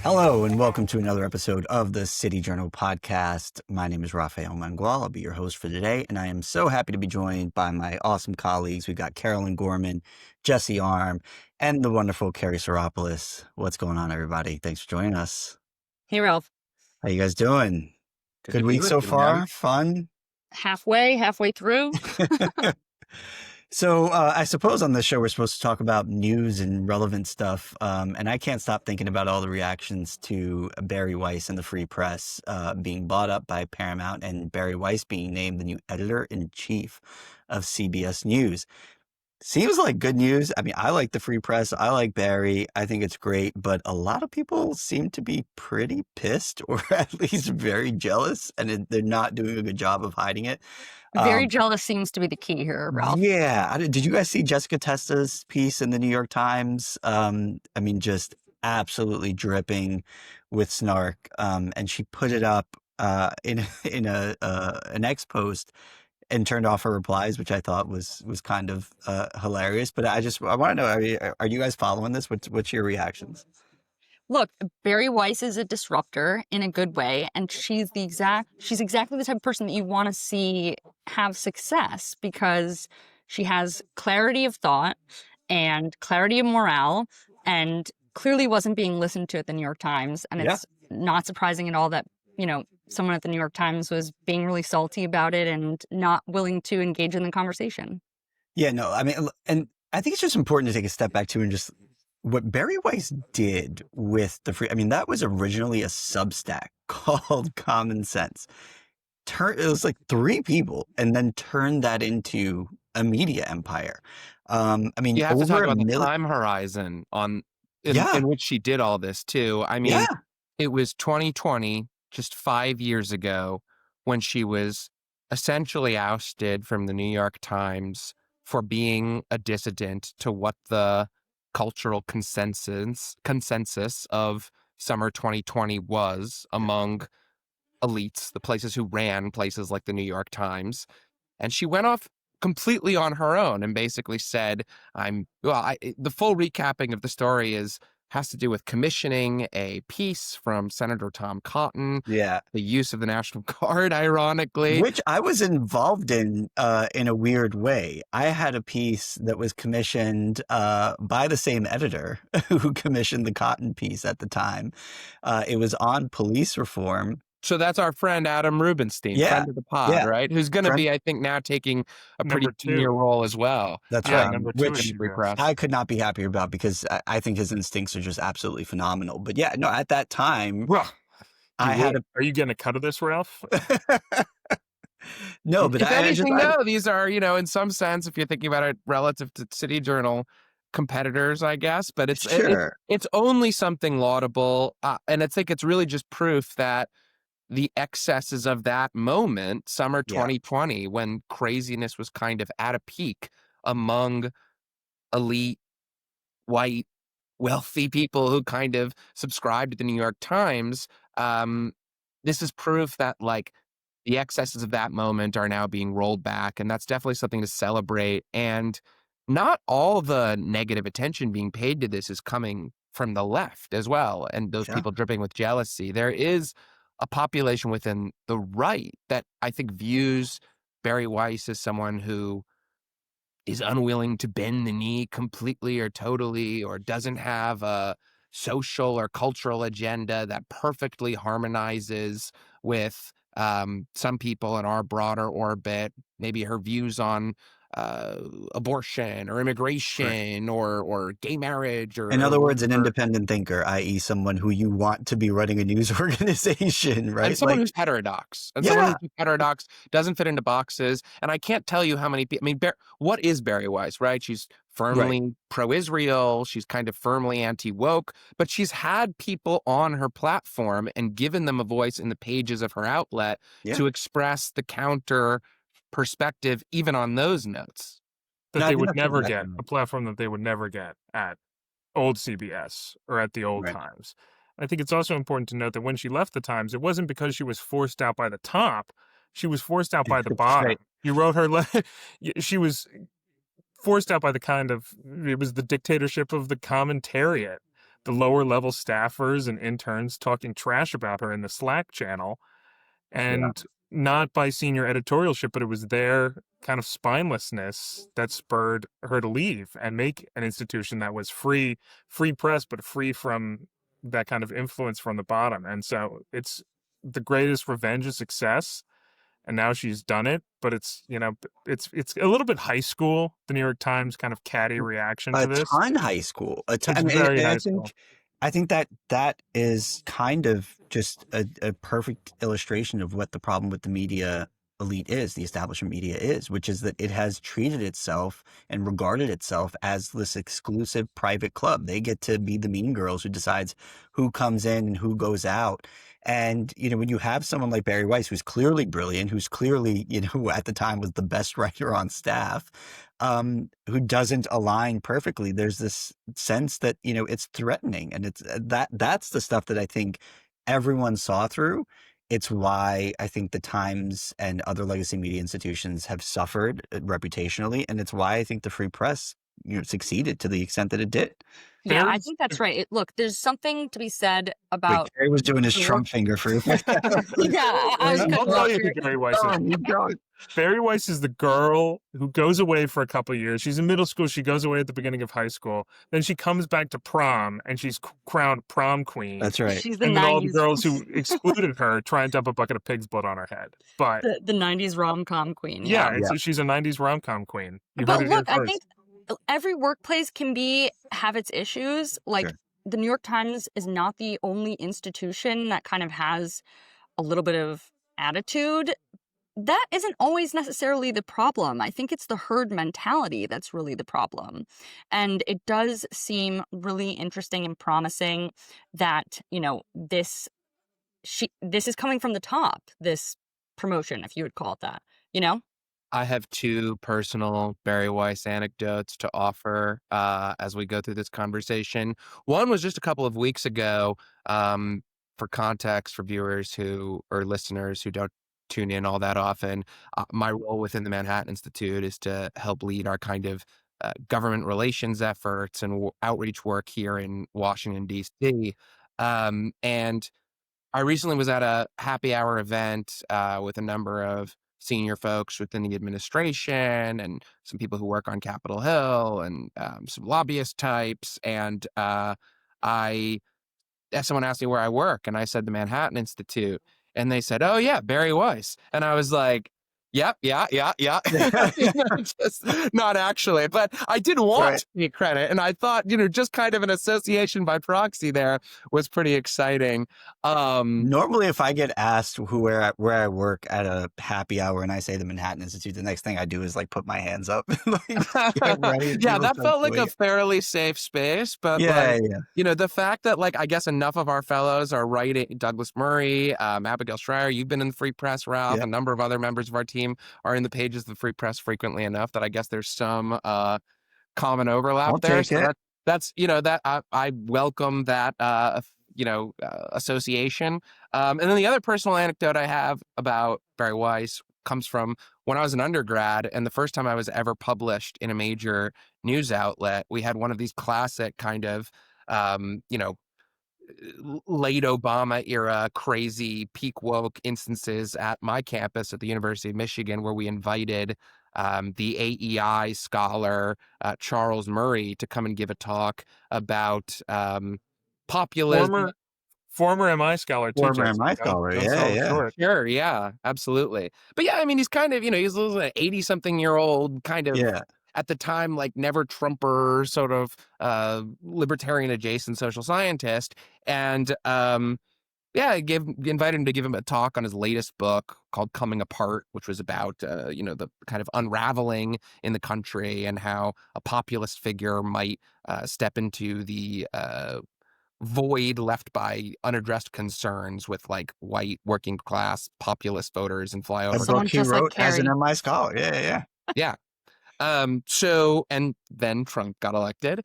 Hello and welcome to another episode of the City Journal podcast. My name is Rafael Mangual. I'll be your host for today, and I am so happy to be joined by my awesome colleagues. We've got Carolyn Gorman, Jesse Arm, and the wonderful Kerry Soropoulos. What's going on, everybody? Thanks for joining us. Hey, Ralph. How you guys doing? Good week so far? Fun? Halfway through. So I suppose on this show, we're supposed to talk about news and relevant stuff. And I can't stop thinking about all the reactions to Bari Weiss and the Free Press being bought up by Paramount and Bari Weiss being named the new editor-in-chief of CBS News. Seems like good news. I mean, I like the Free Press. I like Bari. I think it's great. But a lot of people seem to be pretty pissed or at least very jealous. And they're not doing a good job of hiding it. Very jealous seems to be the key here, Ralph. Yeah. Did you guys see Jessica Testa's piece in the New York Times? I mean, just absolutely dripping with snark. And she put it up in an X post and turned off her replies, which I thought was kind of hilarious. But I want to know, are you guys following this? What's your reactions? Look, Bari Weiss is a disruptor in a good way, and she's exactly the type of person that you want to see have success because she has clarity of thought and clarity of morale, and clearly wasn't being listened to at the New York Times. And it's not surprising at all that, someone at the New York Times was being really salty about it and not willing to engage in the conversation. Yeah, no, I mean, and I think it's just important to take a step back too and just what Bari Weiss did with that was originally a Substack called Common Sense. It was like 3 people and then turned that into a media empire. You have to talk about the time horizon in which she did all this too. I mean, It was 2020, just 5 years ago, when she was essentially ousted from the New York Times for being a dissident to what the cultural consensus of summer 2020 was among elites, the places who ran places like the New York Times. And she went off completely on her own and basically said, the full recapping of the story has to do with commissioning a piece from Senator Tom Cotton. Yeah. The use of the National Guard, ironically. Which I was involved in a weird way. I had a piece that was commissioned by the same editor who commissioned the Cotton piece at the time. It was on police reform. So that's our friend Adam Rubenstein, friend of the pod, right? Who's going to be, I think, now taking a pretty senior role as well. That's right. Which I could not be happier about because I think his instincts are just absolutely phenomenal. But yeah, no, at that time, are you getting a cut of this, Ralph? No, but these are, in some sense, if you're thinking about it relative to City Journal competitors, I guess, but it's only something laudable. And I think it's really just proof that the excesses of that moment, summer 2020, when craziness was kind of at a peak among elite, white, wealthy people who kind of subscribed to the New York Times, this is proof that, the excesses of that moment are now being rolled back, and that's definitely something to celebrate. And not all the negative attention being paid to this is coming from the left as well, and those people dripping with jealousy. There is a population within the right that I think views Bari Weiss as someone who is unwilling to bend the knee completely or totally, or doesn't have a social or cultural agenda that perfectly harmonizes with some people in our broader orbit. Maybe her views on abortion or immigration or gay marriage, or in other words, an independent thinker, i.e. someone who you want to be running a news organization, right? And someone who's heterodox. And someone who's heterodox, doesn't fit into boxes. And I can't tell you how many people, what is Bari Weiss, right? She's firmly pro-Israel. She's kind of firmly anti-woke, but she's had people on her platform and given them a voice in the pages of her outlet to express the counter perspective, even on those notes. That they would never get, a platform that they would never get at old CBS or at the old Times. I think it's also important to note that when she left the Times, it wasn't because she was forced out by the top. She was forced out by the bottom. You wrote her letter. She was forced out by it was the dictatorship of the commentariat the lower level staffers and interns talking trash about her in the Slack channel, and not by senior editorialship, but it was their kind of spinelessness that spurred her to leave and make an institution that was free press, but free from that kind of influence from the bottom. And so it's the greatest revenge of success. And now she's done it, but it's, you know, it's a little bit high school, the New York Times kind of catty reaction to this. A ton high school. It's very high school. I think that is kind of just a perfect illustration of what the problem with the media elite is, the establishment media is, which is that it has treated itself and regarded itself as this exclusive private club. They get to be the mean girls who decides who comes in and who goes out. And, you know, when you have someone like Bari Weiss, who's clearly brilliant, who's clearly, you know, who at the time was the best writer on staff, who doesn't align perfectly, there's this sense that, you know, it's threatening. And it's that's the stuff that I think everyone saw through. It's why I think the Times and other legacy media institutions have suffered reputationally. And it's why I think the free press, you know, succeeded to the extent that it did. Yeah, I think that's right. Look, there's something to be said about. Wait, Kerry was doing his Trump finger for Yeah, I was I'll tell you who Bari Weiss is. Bari Weiss is the girl who goes away for a couple of years. She's in middle school. She goes away at the beginning of high school. Then she comes back to prom, and she's crowned prom queen. That's right. She's the and 90s. then all the girls who excluded her try and dump a bucket of pig's blood on her head. But the 90s rom-com queen. Yeah, so she's a 90s rom-com queen. But look, I think every workplace can have its issues. Like, the New York Times is not the only institution that kind of has a little bit of attitude. That isn't always necessarily the problem. I think it's the herd mentality that's really the problem. And it does seem really interesting and promising that, you know, this is coming from the top, this promotion, if you would call it that, you know? I have two personal Bari Weiss anecdotes to offer as we go through this conversation. One was just a couple of weeks ago, for context for viewers or listeners who don't tune in all that often. My role within the Manhattan Institute is to help lead our kind of government relations efforts and outreach work here in Washington, D.C. And I recently was at a happy hour event with a number of senior folks within the administration and some people who work on Capitol Hill and some lobbyist types. And someone asked me where I work, and I said the Manhattan Institute. And they said, "Oh, yeah, Bari Weiss." And I was like, yep, yeah. Just not actually, but I did want to take credit. And I thought, you know, just kind of an association by proxy there was pretty exciting. Normally, if I get asked where I work at a happy hour and I say the Manhattan Institute, the next thing I do is like put my hands up. Yeah, that felt like a fairly safe space. But you know, the fact that like, I guess enough of our fellows are writing, Douglas Murray, Abigail Schreier, you've been in the Free Press, Ralph, a number of other members of our team are in the pages of the Free Press frequently enough that I guess there's some common overlap there. So that's, you know, that I welcome that, association. And then the other personal anecdote I have about Bari Weiss comes from when I was an undergrad, and the first time I was ever published in a major news outlet. We had one of these classic kind of, late Obama era crazy peak woke instances at my campus at the University of Michigan, where we invited the AEI scholar Charles Murray to come and give a talk about populism. Former MI scholar too. Former MI scholar, Sure, yeah, absolutely. But yeah, I mean, he's kind of, you know, he's an 80-something-year-old kind of at the time, like never Trumper sort of libertarian adjacent social scientist. And I invited him to give him a talk on his latest book called Coming Apart, which was about, the kind of unraveling in the country and how a populist figure might step into the void left by unaddressed concerns with like white working class populist voters and flyover. A book he wrote as an MI scholar. Yeah. So, and then Trump got elected.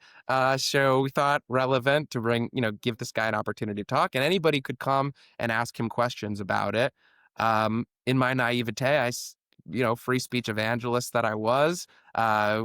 So we thought relevant to give this guy an opportunity to talk, and anybody could come and ask him questions about it. In my naivete, free speech evangelist that I was,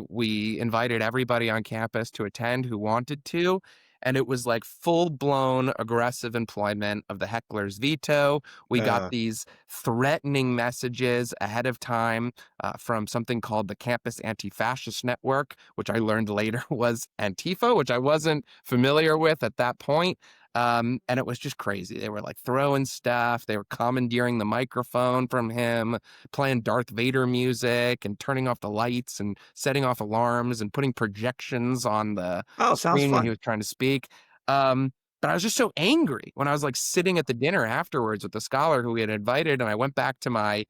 we invited everybody on campus to attend who wanted to. And it was like full-blown aggressive employment of the heckler's veto. We got these threatening messages ahead of time from something called the Campus Anti-Fascist Network, which I learned later was Antifa, which I wasn't familiar with at that point. And it was just crazy. They were like throwing stuff. They were commandeering the microphone from him, playing Darth Vader music and turning off the lights and setting off alarms and putting projections on the screen when he was trying to speak. But I was just so angry when I was like sitting at the dinner afterwards with the scholar who we had invited. And I went back to my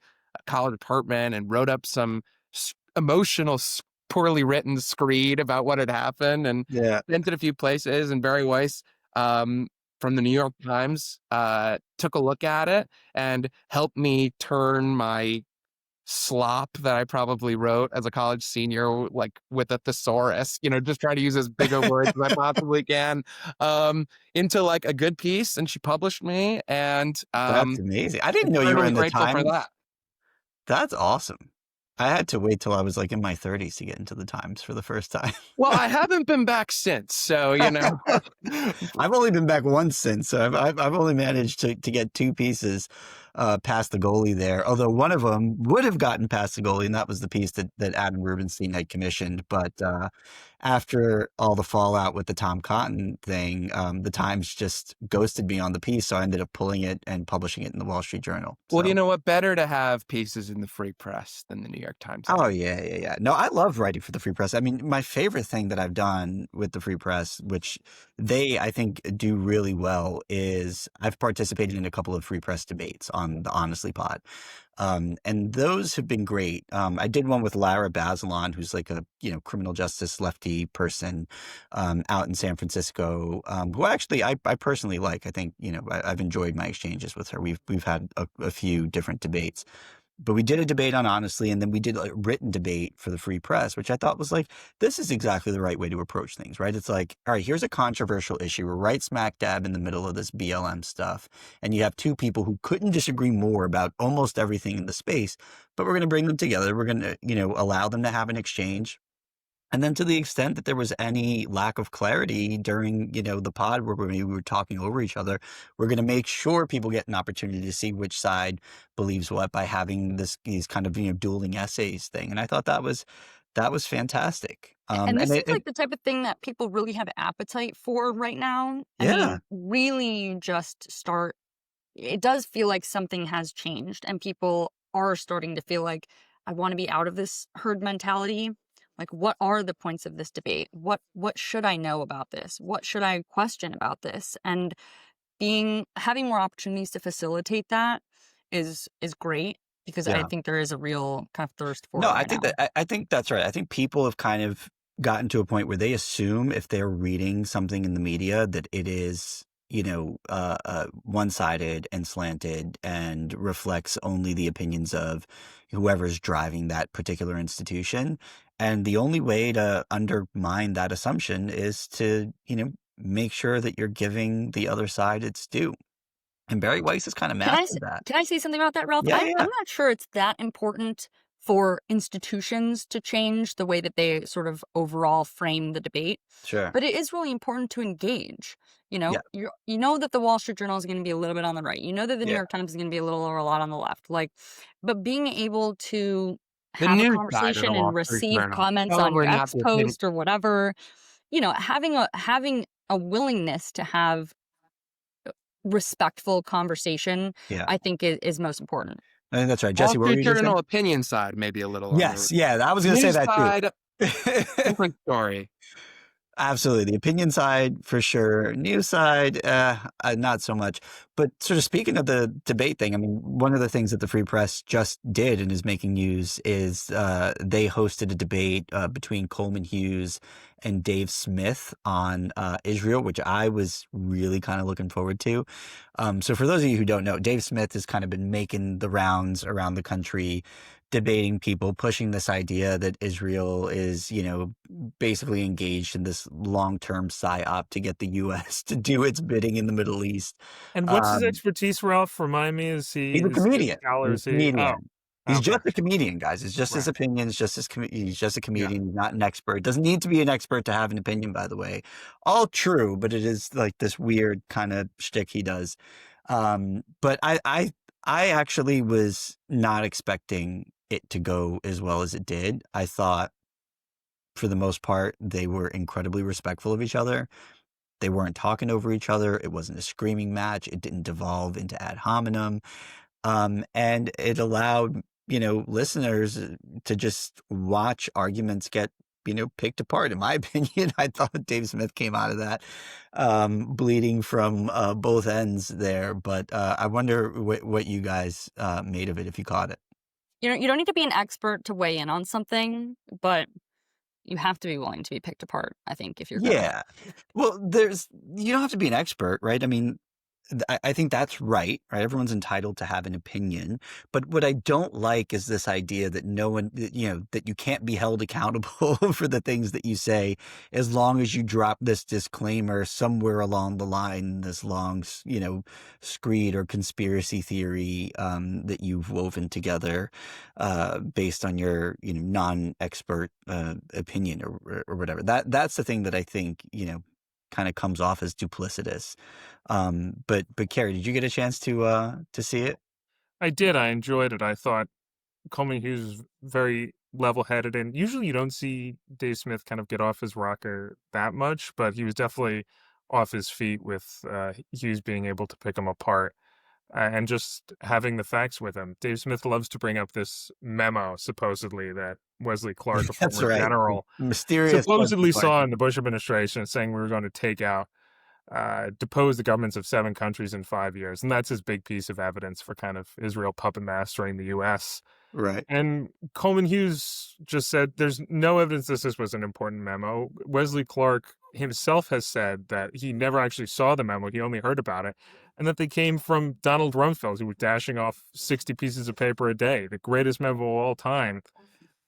college apartment and wrote up some emotional, poorly written screed about what had happened and sent it a few places. And Bari Weiss, from the New York Times, took a look at it and helped me turn my slop that I probably wrote as a college senior, like with a thesaurus, just try to use as big a words as I possibly can, into like a good piece. And she published me, and that's amazing. I didn't know you were in the Times. For that. That's awesome. I had to wait till I was like in my 30s to get into the Times for the first time. Well, I haven't been back since, so I've only been back once since. So I've only managed to get two pieces past the goalie there. Although one of them would have gotten past the goalie, and that was the piece that Adam Rubinstein had commissioned. But after all the fallout with the Tom Cotton thing, the Times just ghosted me on the piece, so I ended up pulling it and publishing it in the Wall Street Journal. Well, you know what? Better to have pieces in the Free Press than the New York Times. Oh, yeah. No, I love writing for the Free Press. I mean, my favorite thing that I've done with the Free Press, which they, I think, do really well, is I've participated in a couple of Free Press debates on the Honestly Pod. And those have been great. I did one with Lara Bazelon, who's like a, criminal justice lefty person, out in San Francisco, who actually I personally like. I think, I've enjoyed my exchanges with her. We've had a few different debates. But we did a debate on Honestly, and then we did a written debate for the Free Press, which I thought was like, this is exactly the right way to approach things, right? It's like, all right, here's a controversial issue. We're right smack dab in the middle of this BLM stuff. And you have two people who couldn't disagree more about almost everything in the space, but we're going to bring them together. We're going to, allow them to have an exchange. And then to the extent that there was any lack of clarity during, the pod where we were talking over each other, we're going to make sure people get an opportunity to see which side believes what by having these kind of, dueling essays thing. And I thought that was fantastic. And this seems like the type of thing that people really have appetite for right now. I mean, really just it does feel like something has changed and people are starting to feel like, I want to be out of this herd mentality. Like, what are the points of this debate? What should I know about this? What should I question about this? And having more opportunities to facilitate that is great, because I think there is a real kind of thirst for it. No, I think that's right. I think people have kind of gotten to a point where they assume if they're reading something in the media that it is, one-sided and slanted and reflects only the opinions of whoever's driving that particular institution. And the only way to undermine that assumption is to, make sure that you're giving the other side its due. And Bari Weiss has kind of mastered that. Can I say something about that, Ralph? Yeah. I'm not sure it's that important for institutions to change the way that they sort of overall frame the debate. Sure. But it is really important to engage. You know that the Wall Street Journal is going to be a little bit on the right. You know that the New York Times is going to be a little or a lot on the left. But being able to have a conversation and receive comments on your X post or whatever, having a willingness to have respectful conversation, I think is most important. I think that's right. Jesse, what were you going to say? Opinion side, maybe a little. Yes, I was going to say that too. Different story. Absolutely. The opinion side, for sure. News side, not so much. But sort of speaking of the debate thing, I mean, one of the things that the Free Press just did and is making news is they hosted a debate between Coleman Hughes and Dave Smith on Israel, which I was really kind of looking forward to. So for those of you who don't know, Dave Smith has kind of been making the rounds around the country, debating people, pushing this idea that Israel is, basically engaged in this long-term psyop to get the U.S. to do its bidding in the Middle East. And what's his expertise, Ralph? Remind me, he's a comedian. Oh, He's Okay. just a comedian, guys. It's just his Right. opinions, he's just a comedian, not an expert. Doesn't need to be an expert to have an opinion, by the way. All true, but it is like this weird kind of shtick he does. But I actually was not expecting it to go as well as it did. I thought, for the most part, they were incredibly respectful of each other. They weren't talking over each other. It wasn't a screaming match. It didn't devolve into ad hominem. And it allowed, listeners to just watch arguments get, picked apart. In my opinion, I thought Dave Smith came out of that bleeding from both ends there. But I wonder what you guys made of it, if you caught it. You don't need to be an expert to weigh in on something, but you have to be willing to be picked apart, I think, if you're gonna. Yeah. Well, you don't have to be an expert, right? I mean, I think that's right? Everyone's entitled to have an opinion. But what I don't like is this idea that that you can't be held accountable for the things that you say, as long as you drop this disclaimer somewhere along the line, this long, screed or conspiracy theory that you've woven together based on your, non-expert opinion or whatever. That's the thing that I think, kind of comes off as duplicitous. But Kerry, did you get a chance to see it? I did. I enjoyed it. I thought Coleman Hughes was very level-headed, and usually you don't see Dave Smith kind of get off his rocker that much, but he was definitely off his feet with Hughes being able to pick him apart and just having the facts with him. Dave Smith loves to bring up this memo, supposedly, that Wesley Clark, a That's former right. general, Mysterious supposedly saw in the Bush administration, saying we were going to depose the governments of 7 countries in 5 years. And that's his big piece of evidence for kind of Israel puppet mastering the U.S. Right. And Coleman Hughes just said there's no evidence this was an important memo. Wesley Clark himself has said that he never actually saw the memo. He only heard about it. And that they came from Donald Rumsfeld, who was dashing off 60 pieces of paper a day, the greatest memo of all time.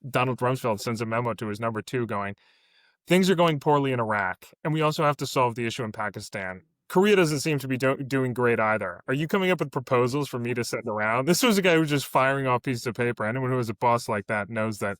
Donald Rumsfeld sends a memo to his number 2 going, things are going poorly in Iraq, and we also have to solve the issue in Pakistan. Korea doesn't seem to be doing great either. Are you coming up with proposals for me to send around? This was a guy who was just firing off pieces of paper. Anyone who has a boss like that knows that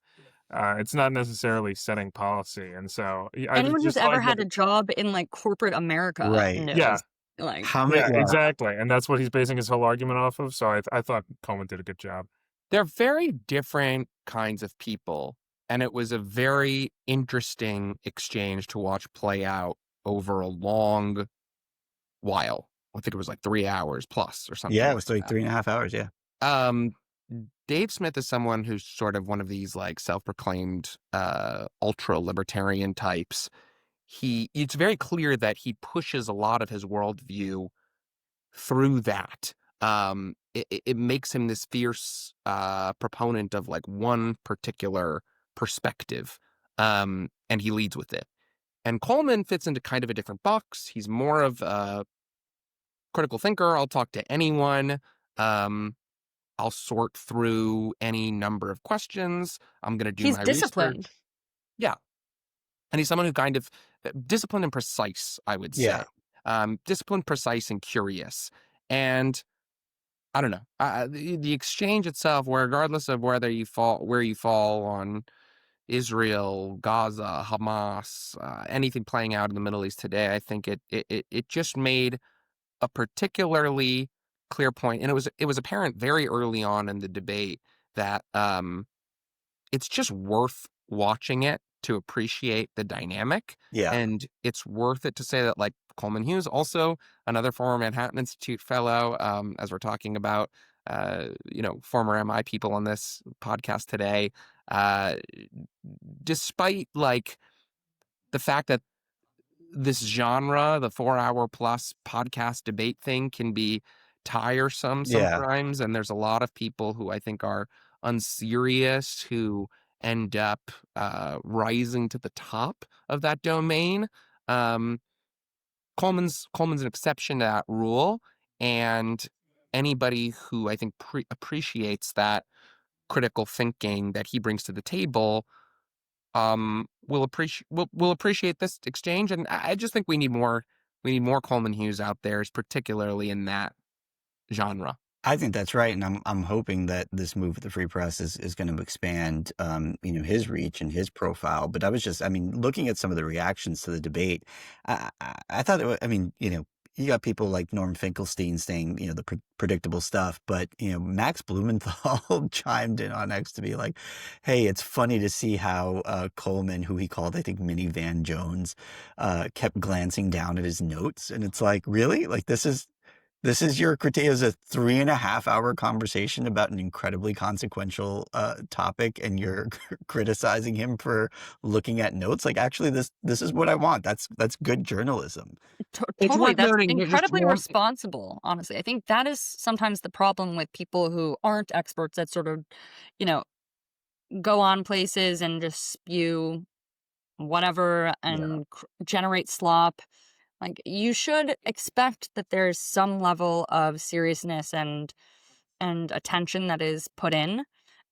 it's not necessarily setting policy. And so anyone who's ever had a job in like corporate America knows. Yeah. Like, exactly. And that's what he's basing his whole argument off of. So I thought Coleman did a good job. They're very different kinds of people. And it was a very interesting exchange to watch play out over a long while. I think it was like 3 hours plus or something. Yeah, it was like 3.5 hours. Yeah. Dave Smith is someone who's sort of one of these like self-proclaimed ultra libertarian types. It's very clear that he pushes a lot of his worldview through that. It makes him this fierce proponent of like one particular perspective, and he leads with it. And Coleman fits into kind of a different box. He's more of a critical thinker. I'll talk to anyone. I'll sort through any number of questions. I'm going to do my disciplined. Research. Yeah. And he's someone who kind of disciplined and precise, I would say. Yeah. Disciplined, precise, and curious. And I don't know. The exchange itself, regardless of where you fall on Israel, Gaza, Hamas, anything playing out in the Middle East today, I think it just made a particularly clear point, and it was apparent very early on in the debate that it's just worth watching it to appreciate the dynamic. Yeah. And it's worth it to say that, like, Coleman Hughes, also another former Manhattan Institute fellow, as we're talking about, former MI people on this podcast today, despite, like, the fact that this genre, the 4-hour plus podcast debate thing, can be tiresome sometimes. And there's a lot of people who I think are unserious who end up rising to the top of that domain. Coleman's an exception to that rule, and anybody who I think appreciates that critical thinking that he brings to the table will appreciate this exchange. And I just think we need more Coleman Hughes out there, particularly in that genre. I think that's right, and I'm hoping that this move with the Free Press is going to expand, his reach and his profile. But I mean, looking at some of the reactions to the debate, I thought I mean, you got people like Norm Finkelstein saying, the predictable stuff, but Max Blumenthal chimed in on X to be like, "Hey, it's funny to see how Coleman, who he called, I think, Mini Van Jones, kept glancing down at his notes," and it's like, really, like this is your critique as a 3.5 hour conversation about an incredibly consequential topic, and you're criticizing him for looking at notes. Like, actually, this is what I want. That's good journalism. It's Totally. worth That's noting just incredibly one. responsible, honestly. I think that is sometimes the problem with people who aren't experts that sort of, you know, go on places and just spew whatever Yeah. and generate slop. Like, you should expect that there's some level of seriousness and attention that is put in,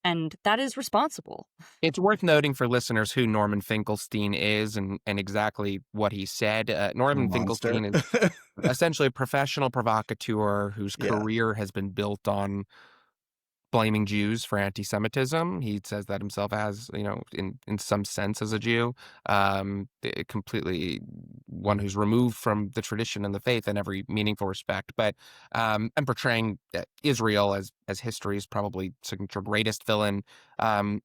and that is responsible. It's worth noting for listeners who Norman Finkelstein is and exactly what he said. Norman Monster. Finkelstein is essentially a professional provocateur whose Yeah. career has been built on blaming Jews for anti-Semitism. He says that himself as, in some sense as a Jew, completely one who's removed from the tradition and the faith in every meaningful respect. But and portraying Israel as history's probably signature greatest villain.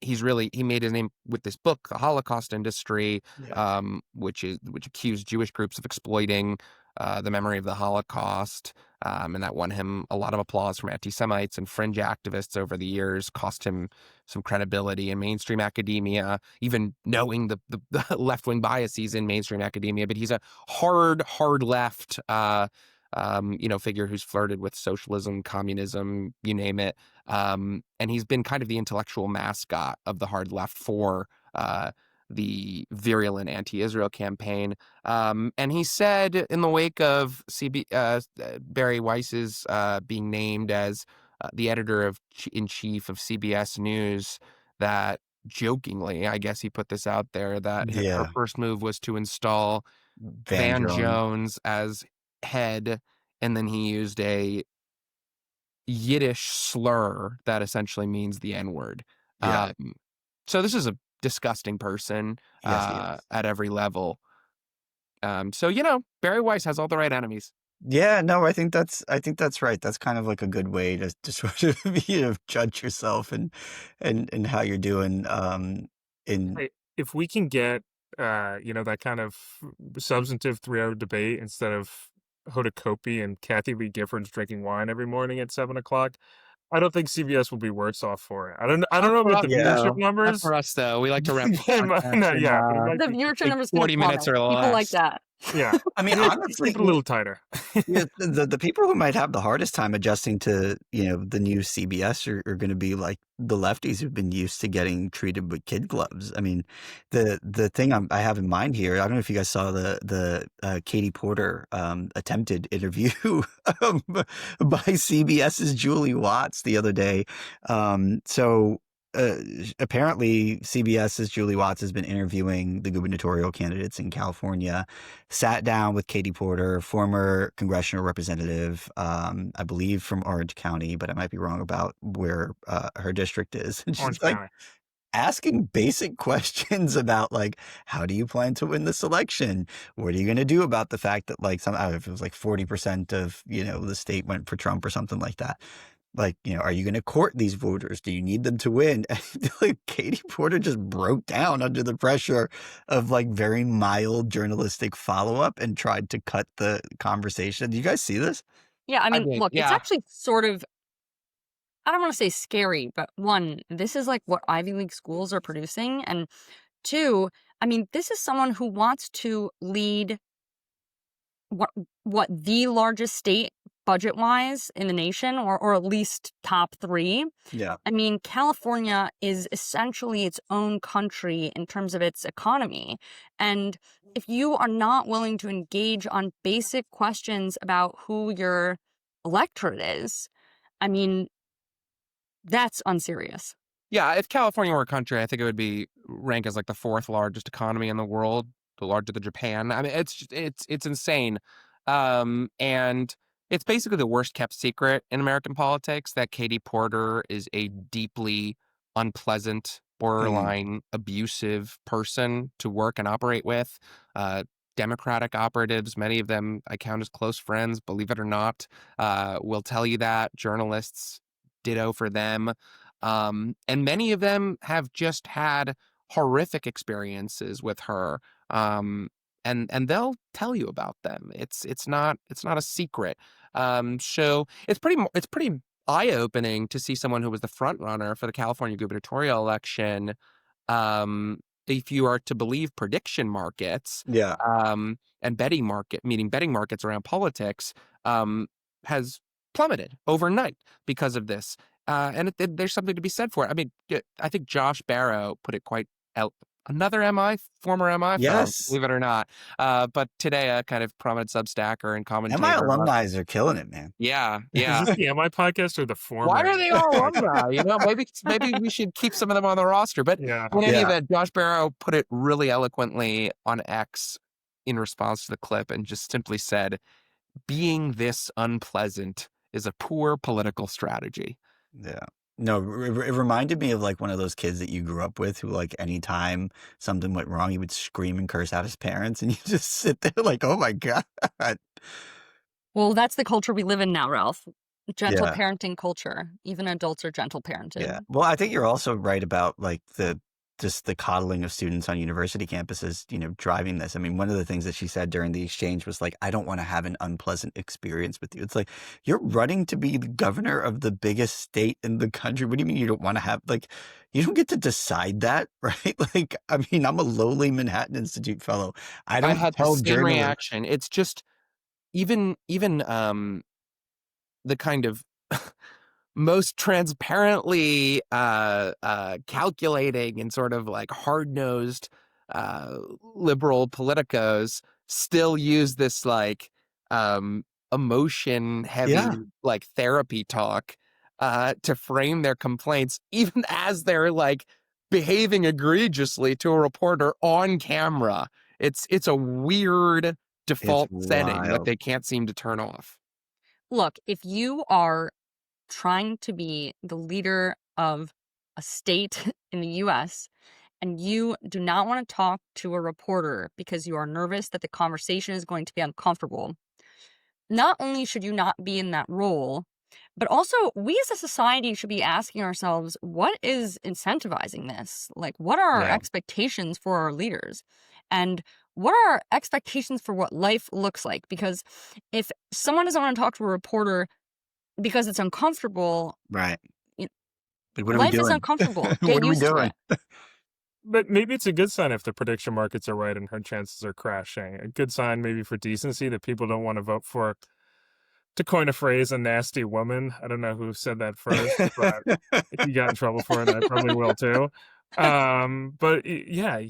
He made his name with this book, The Holocaust Industry, Yeah. which accused Jewish groups of exploiting the memory of the Holocaust. And that won him a lot of applause from anti-Semites and fringe activists over the years, cost him some credibility in mainstream academia, even knowing the left-wing biases in mainstream academia. But he's a hard left, figure who's flirted with socialism, communism, you name it. And he's been kind of the intellectual mascot of the hard left for the virulent anti-Israel campaign. And he said in the wake of Bari Weiss's being named as the editor-in-chief of CBS News that jokingly, I guess he put this out there, that her Yeah. first move was to install Van Van Jones. Jones as head, and then he used a Yiddish slur that essentially means the N-word. Yeah. So this is a disgusting person Yes, he is. at every level. So Bari Weiss has all the right enemies. Yeah, no, I think that's right. That's kind of like a good way to sort of judge yourself and how you're doing. In If we can get that kind of substantive 3 hour debate instead of Hoda Kotb and Kathy Lee Giffords drinking wine every morning at 7 o'clock, I don't think CBS will be worse off for it. I don't know about the Yeah. viewership Not numbers. for us though. We like to wrap No, yeah, but it might The be viewership like numbers gonna 40 minutes plummet. or People like less. that. yeah. I mean, Just keep honestly, it a little tighter. yeah, the people who might have the hardest time adjusting to, the new CBS are going to be like the lefties who've been used to getting treated with kid gloves. I mean, the thing I have in mind here, I don't know if you guys saw the Katie Porter attempted interview by CBS's Julie Watts the other day. So apparently CBS's Julie Watts has been interviewing the gubernatorial candidates in California, sat down with Katie Porter, former congressional representative, I believe from Orange County, but I might be wrong about where her district is. And Orange she's like County. asking basic questions about like, how do you plan to win this election? What are you going to do about the fact that like I don't know if it was like 40% of, the state went for Trump or something like that. Like, are you going to court these voters? Do you need them to win? And like Katie Porter just broke down under the pressure of like very mild journalistic follow up and tried to cut the conversation. Do you guys see this? Yeah, I mean, look, it's Yeah. actually sort of, I don't want to say scary, but one, this is like what Ivy League schools are producing. And two, I mean, this is someone who wants to lead what the largest state budget wise in the nation, or at least top 3. Yeah. I mean, California is essentially its own country in terms of its economy. And if you are not willing to engage on basic questions about who your electorate is, I mean, that's unserious. Yeah, if California were a country, I think it would be ranked as like the 4th largest economy in the world, the larger than Japan. I mean, it's insane. And it's basically the worst kept secret in American politics that Katie Porter is a deeply unpleasant, borderline abusive person to work and operate with. Democratic operatives, many of them I count as close friends, believe it or not, will tell you that. Journalists, ditto for them. And many of them have just had horrific experiences with her. And they'll tell you about them. It's not a secret. So it's pretty eye-opening to see someone who was the front runner for the California gubernatorial election, if you are to believe prediction markets, and betting markets around politics, has plummeted overnight because of this. And there's something to be said for it. I mean, I think Josh Barro put it quite another former MI fellow, believe it or not. But today a kind of prominent Substacker and commentator. MI alumni are killing it, man. Yeah. Is this the MI podcast or the former? Why are they all alumni? Maybe we should keep some of them on the roster. But in any event, Josh Barro put it really eloquently on X in response to the clip and just simply said, being this unpleasant is a poor political strategy. Yeah. No, it reminded me of like one of those kids that you grew up with who, like, anytime something went wrong, he would scream and curse out his parents, and you just sit there like, oh my God. Well, that's the culture we live in now, Ralph. Gentle parenting culture. Even adults are gentle parented. Yeah. Well, I think you're also right about like the coddling of students on university campuses, driving this. I mean, one of the things that she said during the exchange was like, I don't want to have an unpleasant experience with you. It's like, you're running to be the governor of the biggest state in the country. What do you mean you don't want to have, like, you don't get to decide that, right? Like, I mean, I'm a lowly Manhattan Institute fellow. I had the same reaction. It's just even the kind of most transparently calculating and sort of like hard-nosed liberal politicos still use this like emotion-heavy like therapy talk to frame their complaints, even as they're like behaving egregiously to a reporter on camera. It's a weird default setting that they can't seem to turn off. Look, if you are trying to be the leader of a state in the US and you do not want to talk to a reporter because you are nervous that the conversation is going to be uncomfortable, not only should you not be in that role, but also we as a society should be asking ourselves, what is incentivizing this? Like, what are our expectations for our leaders? And what are our expectations for what life looks like? Because if someone doesn't want to talk to a reporter because it's uncomfortable, right? But what are life is uncomfortable. Get used to it. But maybe it's a good sign if the prediction markets are right and her chances are crashing. A good sign maybe for decency that people don't want to vote for, to coin a phrase, a nasty woman. I don't know who said that first, but if you got in trouble for it, I probably will too. But yeah,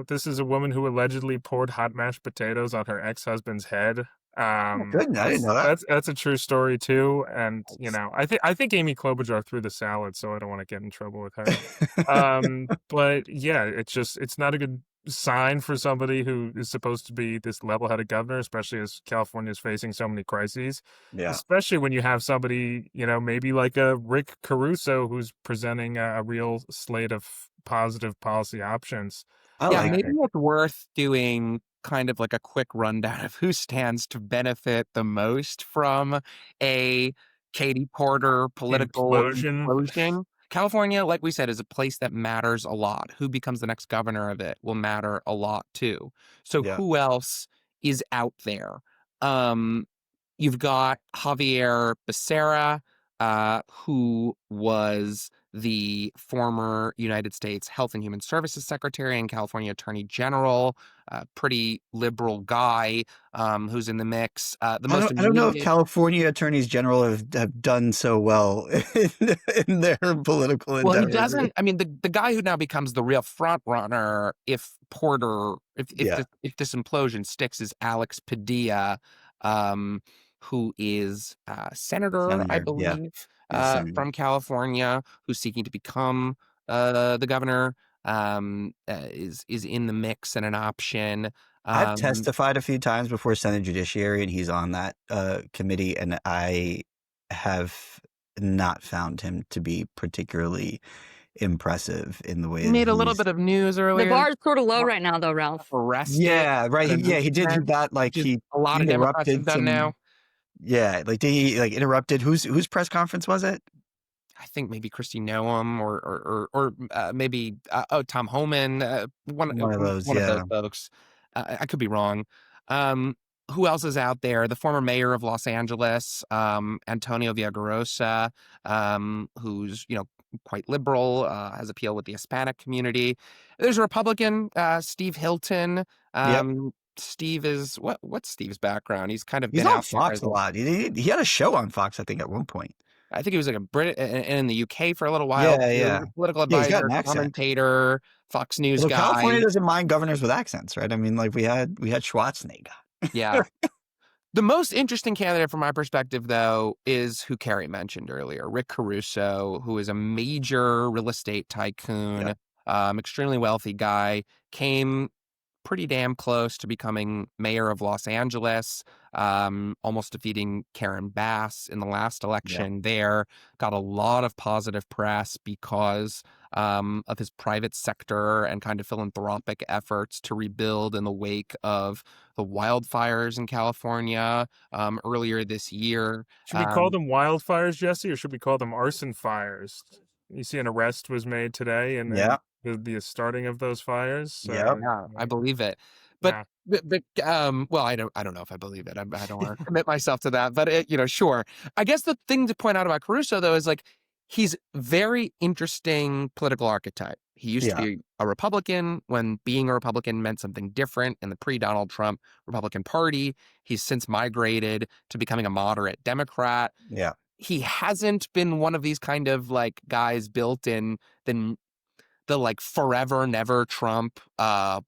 this is a woman who allegedly poured hot mashed potatoes on her ex-husband's head. Good. I didn't know that. That's a true story too. And I think Amy Klobuchar threw the salad, so I don't want to get in trouble with her. But yeah, it's not a good sign for somebody who is supposed to be this level-headed governor, especially as California is facing so many crises. Yeah. Especially when you have somebody, maybe like a Rick Caruso who's presenting a real slate of positive policy options. Maybe it's worth doing kind of like a quick rundown of who stands to benefit the most from a Katie Porter political implosion. California, like we said, is a place that matters a lot. Who becomes the next governor of it will matter a lot too. So who else is out there? You've got Javier Becerra, who was the former United States Health and Human Services Secretary and California Attorney General, pretty liberal guy who's in the mix. I don't know if California attorneys general have done so well in their political endeavors. Well, he doesn't. I mean, the guy who now becomes the real front runner, if this implosion sticks, is Alex Padilla, who is senator, I believe, from California, who's seeking to become the governor, is in the mix and an option. I've testified a few times before Senate Judiciary, and he's on that committee, and I have not found him to be particularly impressive in the way He that made a little bit of news earlier. The bar is sort of low right now, though, Ralph. Arrested. Yeah, right. He did do that. Like he a lot of Democrats have done now. Yeah, like did he like interrupted? Whose press conference was it? I think maybe Kristi Noem or maybe Tom Homan, one of those folks. I could be wrong. Who else is out there? The former mayor of Los Angeles, Antonio Villagrosa, who's quite liberal, has appeal with the Hispanic community. There's a Republican, Steve Hilton. Steve is what's Steve's background? He's kind of he's been on out Fox a lot. He had a show on Fox, I think, at one point. I think he was like a Brit in the UK for a little while. Yeah. Political advisor, commentator, Fox News guy. California doesn't mind governors with accents, right? I mean, like we had Schwarzenegger. Yeah. The most interesting candidate from my perspective, though, is who Kerry mentioned earlier, Rick Caruso, who is a major real estate tycoon, extremely wealthy guy, came pretty damn close to becoming mayor of Los Angeles, almost defeating Karen Bass in the last election there. Got a lot of positive press because of his private sector and kind of philanthropic efforts to rebuild in the wake of the wildfires in California earlier this year. Should we call them wildfires, Jesse, or should we call them arson fires? You see an arrest was made today, and the starting of those fires. So, yeah, I believe it. But well, I don't know if I believe it. I don't want to commit myself to that. But sure. I guess the thing to point out about Caruso, though, is like he's very interesting political archetype. He used to be a Republican when being a Republican meant something different in the pre-Donald Trump Republican Party. He's since migrated to becoming a moderate Democrat. Yeah. He hasn't been one of these kind of like guys built in the like forever never Trump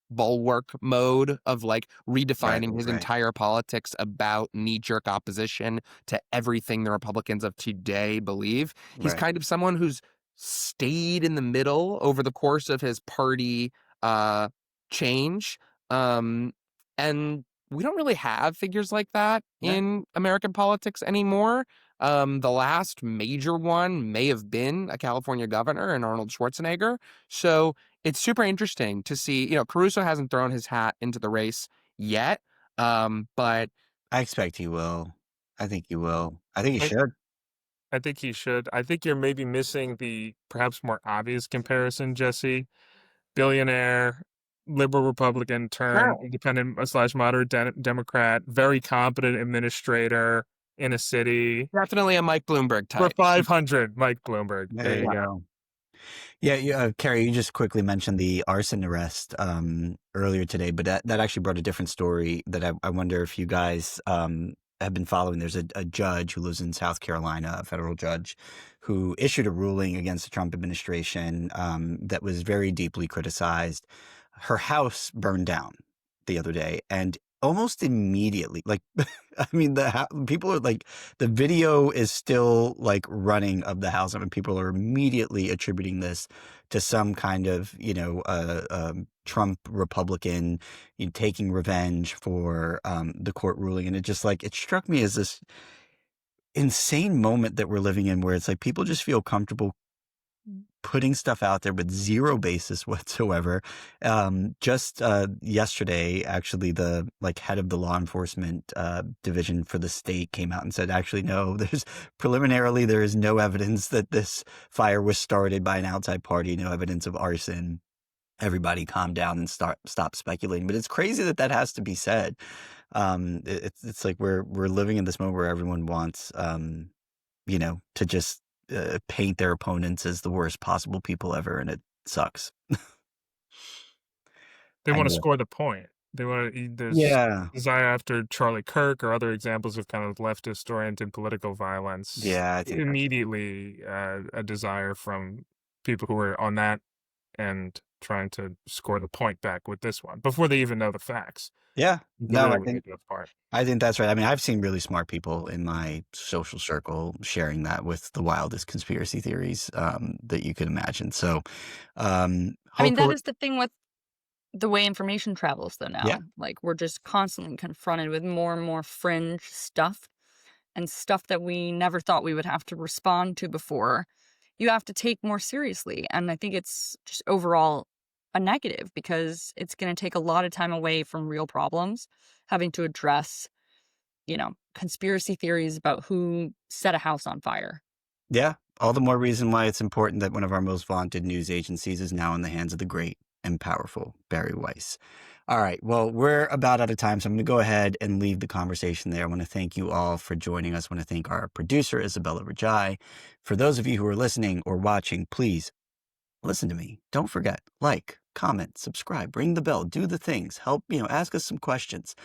bulwark mode of like redefining his entire politics about knee-jerk opposition to everything the Republicans of today believe. He's kind of someone who's stayed in the middle over the course of his party change. And we don't really have figures like that in American politics anymore. The last major one may have been a California governor and Arnold Schwarzenegger. So it's super interesting to see, Caruso hasn't thrown his hat into the race yet. But I expect he will. I think he will. I think he should. I think he should. I think you're maybe missing the perhaps more obvious comparison, Jesse. Billionaire, liberal Republican turned independent / moderate Democrat, very competent administrator in a city. Definitely a Mike Bloomberg type. For 500, Mike Bloomberg. There you go. Yeah, Kerry, you just quickly mentioned the arson arrest earlier today, but that actually brought a different story that I wonder if you guys have been following. There's a judge who lives in South Carolina, a federal judge, who issued a ruling against the Trump administration that was very deeply criticized. Her house burned down the other day, and almost immediately, like, I mean, people are like, the video is still like running of the house. I mean, people are immediately attributing this to some kind of, Trump Republican taking revenge for the court ruling. And it struck me as this insane moment that we're living in where it's like people just feel comfortable putting stuff out there with zero basis whatsoever. Just yesterday, actually, the head of the law enforcement division for the state came out and said, actually, no, there is no evidence that this fire was started by an outside party, no evidence of arson. Everybody calm down and stop speculating. But it's crazy that has to be said. It's like we're living in this moment where everyone wants, to just paint their opponents as the worst possible people ever, and it sucks. They want to score the point. They want to. There's desire after Charlie Kirk or other examples of kind of leftist-oriented political violence. Yeah, I think immediately a desire from people who are on that end trying to score the point back with this one before they even know the facts. Yeah, no, I think that's right. I mean, I've seen really smart people in my social circle sharing that with the wildest conspiracy theories that you could imagine. So, I mean, that is the thing with the way information travels, though, now. Yeah. Like, we're just constantly confronted with more and more fringe stuff and stuff that we never thought we would have to respond to before. You have to take more seriously. And I think it's just overall a negative because it's going to take a lot of time away from real problems, having to address, conspiracy theories about who set a house on fire. Yeah. All the more reason why it's important that one of our most vaunted news agencies is now in the hands of the great and powerful Bari Weiss. All right. Well, we're about out of time, so I'm going to go ahead and leave the conversation there. I want to thank you all for joining us. I want to thank our producer, Isabella Rajai. For those of you who are listening or watching, please listen to me. Don't forget, like, comment, subscribe, ring the bell, do the things, help, ask us some questions.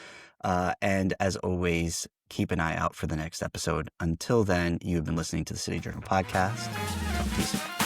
And as always, keep an eye out for the next episode. Until then, you've been listening to the City Journal podcast. Talk to you soon.